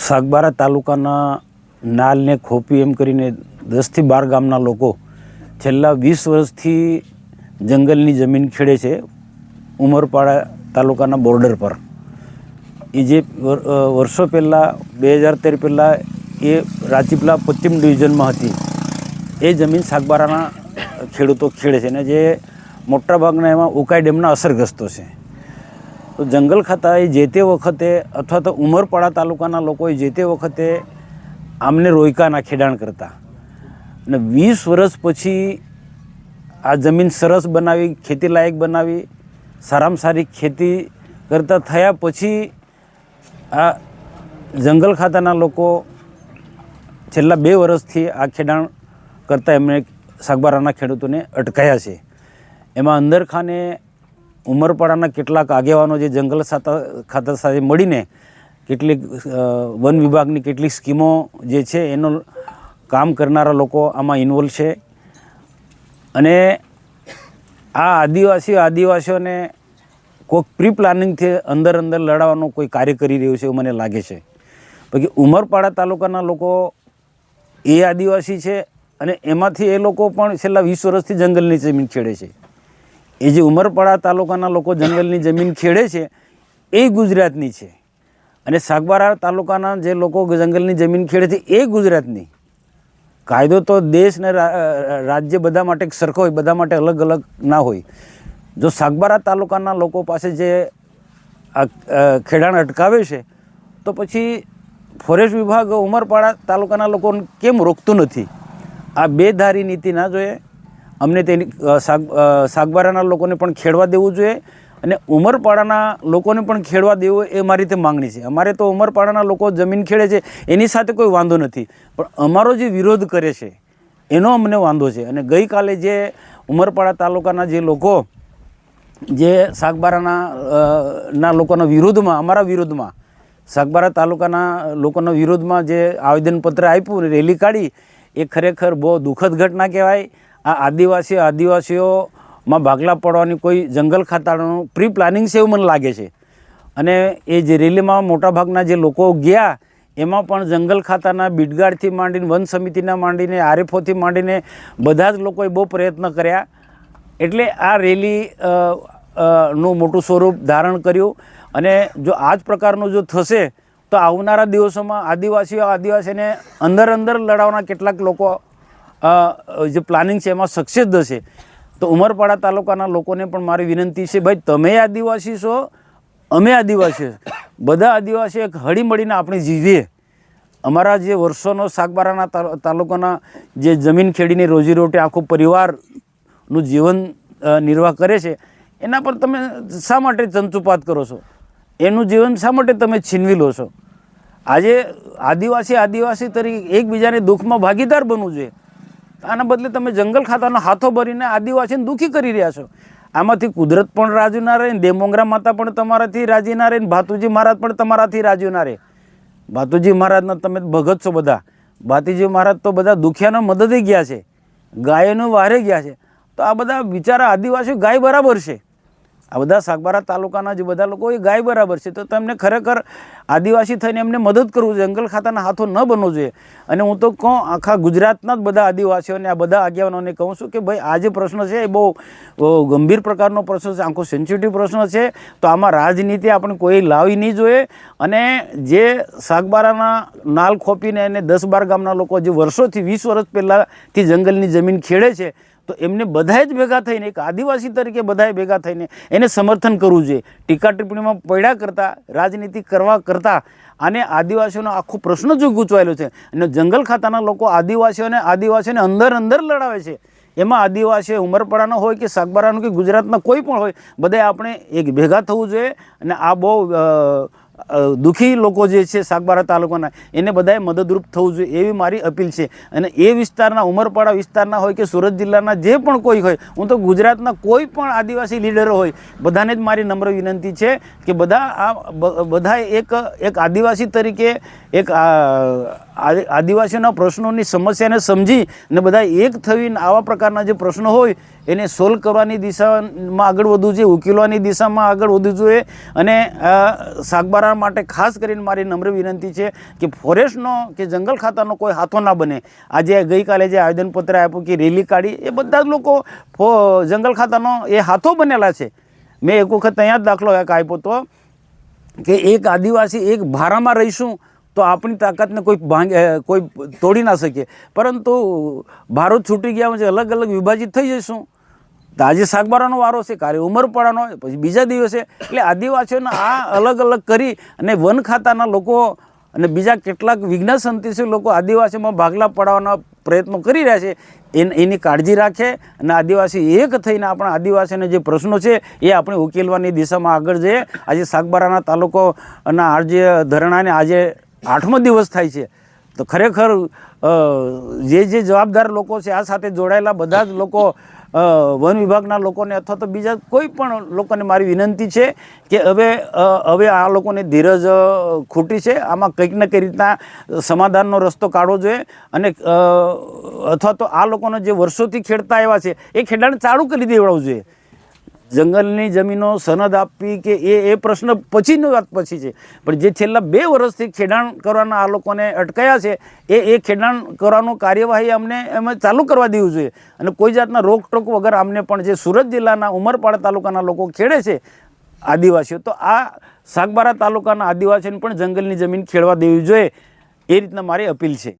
સાગબારા તાલુકાના નાલ ને ખોપી એમ કરીને 10 થી 12 ગામના લોકો છેલ્લા 20 વર્ષથી જંગલની જમીન ખેડે છે ઉમરપાડા તાલુકાના બોર્ડર પર. એ જે વર્ષો પહેલાં 2013 પહેલાં એ રાજપીપળા પશ્ચિમ ડિવિઝનમાં હતી. એ જમીન સાગબારાના ખેડૂતો ખેડે છે અને જે મોટાભાગના એમાં ઉકાઈ ડેમના અસરગ્રસ્તો છે. તો જંગલ ખાતાએ જે તે વખતે અથવા તો ઉમરપાડા તાલુકાના લોકોએ જે તે વખતે આમને રોયકાના ખેડાણ કરતા અને 20 વર્ષ પછી આ જમીન સરસ બનાવી, ખેતી લાયક બનાવી, સારામાં સારી ખેતી કરતા થયા પછી આ જંગલ ખાતાના લોકો છેલ્લા 2 વર્ષથી આ ખેડાણ કરતાં એમણે સાગબારાના ખેડૂતોને અટકાયા છે. એમાં અંદરખાને ઉમરપાડાના કેટલાક આગેવાનો જે જંગલ ખાતા સાથે મળીને કેટલીક વન વિભાગની કેટલીક સ્કીમો જે છે એનું કામ કરનારા લોકો આમાં ઇન્વોલ્વ છે. અને આ આદિવાસીઓને કોઈક પ્રી પ્લાનિંગથી અંદર લડાવવાનું કોઈ કાર્ય કરી રહ્યું છે એવું મને લાગે છે. બાકી ઉમરપાડા તાલુકાના લોકો એ આદિવાસી છે અને એમાંથી એ લોકો પણ છેલ્લા 20 વર્ષથી જંગલની જમીન ખેડે છે. એ જે ઉમરપાડા તાલુકાના લોકો જંગલની જમીન ખેડે છે એ ગુજરાતની છે અને સાગબારા તાલુકાના જે લોકો જંગલની જમીન ખેડે છે એ ગુજરાતની. કાયદો તો દેશ ને રાજ્ય બધા માટે સરખો હોય, બધા માટે અલગ અલગ ના હોય. જો સાગબારા તાલુકાના લોકો પાસે જે ખેડાણ અટકાવે છે તો પછી ફોરેસ્ટ વિભાગ ઉમરપાડા તાલુકાના લોકોને કેમ રોકતું નથી? આ બેધારી નીતિ ના જોઈએ. અમને તેની સાગબારાના લોકોને પણ ખેડવા દેવું જોઈએ અને ઉમરપાડાના લોકોને પણ ખેડવા દેવું એ મારી રીતે માગણી છે. અમારે તો ઉમરપાડાના લોકો જમીન ખેડે છે એની સાથે કોઈ વાંધો નથી, પણ અમારો જે વિરોધ કરે છે એનો અમને વાંધો છે. અને ગઈકાલે જે ઉમરપાડા તાલુકાના જે લોકો જે સાગબારાના લોકોના વિરોધમાં, અમારા વિરોધમાં, સાગબારા તાલુકાના લોકોના વિરોધમાં જે આવેદનપત્ર આપ્યું અને રેલી કાઢી, એ ખરેખર બહુ દુઃખદ ઘટના કહેવાય. આ આદિવાસીઓમાં ભાગલા પડવાની કોઈ જંગલ ખાતાનું પ્રી પ્લાનિંગ છે એવું મને લાગે છે. અને એ જે રેલીમાં મોટાભાગના જે લોકો ગયા એમાં પણ જંગલ ખાતાના બીટગાર્ડથી માંડીને, વન સમિતિના માંડીને, આરએફઓથી માંડીને બધા જ લોકોએ બહુ પ્રયત્ન કર્યા. એટલે આ રેલી નું મોટું સ્વરૂપ ધારણ કર્યું. અને જો આ જ પ્રકારનું જો થશે તો આવનારા દિવસોમાં આદિવાસીને અંદર લડાવવાના કેટલાક લોકો જે પ્લાનિંગ છે એમાં સક્સેસ થશે. તો ઉમરપાડા તાલુકાના લોકોને પણ મારી વિનંતી છે, ભાઈ તમે આદિવાસી છો, અમે આદિવાસી, બધા આદિવાસી એક હળીમળીને આપણે જીવીએ. અમારા જે વર્ષોનો સાગબારાના તાલુકાના જે જમીન ખેડીને રોજીરોટી આખું પરિવારનું જીવન નિર્વાહ કરે છે એના પર તમે શા માટે ચંચુપાત કરો છો? એનું જીવન શા માટે તમે છીનવી લો છો? આજે આદિવાસી તરીકે એકબીજાને દુઃખમાં ભાગીદાર બનવું જોઈએ. આના બદલે તમે જંગલ ખાતાનો હાથો ભરીને આદિવાસીને દુઃખી કરી રહ્યા છો. આમાંથી કુદરત પણ રાજી ના રહે, દેમોંગરા માતા પણ તમારાથી રાજી ના રહે, ભાતુજી મહારાજ પણ તમારાથી રાજી ના રહે. ભાતુજી મહારાજના તમે ભગત છો બધા. ભાતીજી મહારાજ તો બધા દુખિયાનો મદદે ગયા છે, ગાયોનો વારે ગયા છે. તો આ બધા બિચારા આદિવાસીઓ ગાય બરાબર છે. આ બધા સાગબારા તાલુકાના જે બધા લોકો એ ગાય બરાબર છે. તો તમને ખરેખર આદિવાસી થઈને એમને મદદ કરવું, જંગલ ખાતાના હાથો ન બનવો જોઈએ. અને હું તો કહું આખા ગુજરાતના જ બધા આદિવાસીઓને, આ બધા આગેવાનોને કહું છું કે ભાઈ આ જે પ્રશ્ન છે એ બહુ ગંભીર પ્રકારનો પ્રશ્ન છે, આખો સેન્સિટિવ પ્રશ્ન છે. તો આમાં રાજનીતિ આપણે કોઈ લાવવી નહીં જોઈએ. અને જે સાગબારાના નાલ ખોપીને અને 10-12 ગામના લોકો જે વર્ષોથી 20 વર્ષ પહેલાંથી જંગલની જમીન ખેડે છે તો એમને બધાએ જ ભેગા થઈને, એક આદિવાસી તરીકે બધાએ ભેગા થઈને એને સમર્થન કરવું જોઈએ. ટીકા ટિપ્પણીમાં પડ્યા કરતાં, રાજનીતિ કરવા કરતાં અને આદિવાસીઓનો આખો પ્રશ્ન જો ગૂંચવાયેલો છે અને જંગલ ખાતાના લોકો આદિવાસીઓને અંદર લડાવે છે. એમાં આદિવાસી ઉમરપાડાનો હોય કે સાગબારાનો કે ગુજરાતના કોઈ પણ હોય, બધાએ આપણે એક ભેગા થવું જોઈએ. અને આ બહુ દુઃખી લોકો જે છે સાગબારા તાલુકાના, એને બધાએ મદદરૂપ થવું જોઈએ એવી મારી અપીલ છે. અને એ વિસ્તારના, ઉમરપાડા વિસ્તારના હોય કે સુરત જિલ્લાના જે પણ કોઈ હોય, હું તો ગુજરાતના કોઈ પણ આદિવાસી લીડરો હોય, બધાને જ મારી નમ્ર વિનંતી છે કે બધાએ એક આદિવાસી તરીકે એક આદિવાસીઓના પ્રશ્નોની સમસ્યાને સમજી અને બધા એક થઈને આવા પ્રકારના જે પ્રશ્નો હોય એને સોલ્વ કરવાની દિશામાં આગળ વધવું જોઈએ, ઉકેલવાની દિશામાં આગળ વધવું જોઈએ. અને સાગબારા સાગબારા માટે ખાસ કરીને મારી નમ્ર વિનંતી છે કે ફોરેસ્ટનો કે જંગલ ખાતાનો કોઈ હાથો ના બને. આજે ગઈકાલે જે આવેદનપત્ર આપ્યું કે રેલી કાઢી, એ બધા જ લોકો જંગલ ખાતાનો એ હાથો બનેલા છે. મેં એક વખત અહીંયા જ દાખલો એક આપ્યો હતો કે એક આદિવાસી એક ભારામાં રહીશું તો આપણી તાકાતને કોઈ તોડી ના શકે, પરંતુ ભારો છૂટી ગયા પછી અલગ અલગ વિભાજિત થઈ જઈશું. તો આજે સાગબારાનો વારો છે, કાલે ઉમરપાડાનો, પછી બીજા દિવસે. એટલે આદિવાસીઓને આ અલગ અલગ કરી અને વન ખાતાના લોકો અને બીજા કેટલાક વિજ્ઞાન સંતિષી લોકો આદિવાસીમાં ભાગલા પડાવવાના પ્રયત્નો કરી રહ્યા છે. એની કાળજી રાખે અને આદિવાસી એક થઈને આપણા આદિવાસીના જે પ્રશ્નો છે એ આપણે ઉકેલવાની દિશામાં આગળ જઈએ. આજે સાગબારાના તાલુકાના આજે ધરણાને આજે 8મો દિવસ થાય છે. તો ખરેખર જે જવાબદાર લોકો છે, આ સાથે જોડાયેલા બધા જ લોકો, વન વિભાગના લોકોને અથવા તો બીજા કોઈ પણ લોકોને મારી વિનંતી છે કે હવે આ લોકોને ધીરજ ખૂટી છે. આમાં કંઈક ને કંઈ રીતના સમાધાનનો રસ્તો કાઢવો જોઈએ અને અથવા તો આ લોકોને જે વર્ષોથી ખેડતા આવ્યા છે એ ખેડાણ ચાલુ કરી દેવડાવવું જોઈએ. જંગલની જમીનો સનદ આપવી કે એ પ્રશ્ન પછીની વાત પછી છે, પણ જે છેલ્લા 2 વર્ષથી ખેડાણ કરવાના આ લોકોને અટકાયા છે એ ખેડાણ કરવાનું કાર્યવાહી અમને એમાં ચાલુ કરવા દેવું જોઈએ અને કોઈ જાતના રોકટોક વગર અમને પણ જે સુરત જિલ્લાના ઉમરપાડા તાલુકાના લોકો ખેડે છે આદિવાસીઓ, તો આ સાગબારા તાલુકાના આદિવાસીઓને પણ જંગલની જમીન ખેડવા દેવી જોઈએ. એ રીતના મારી અપીલ છે.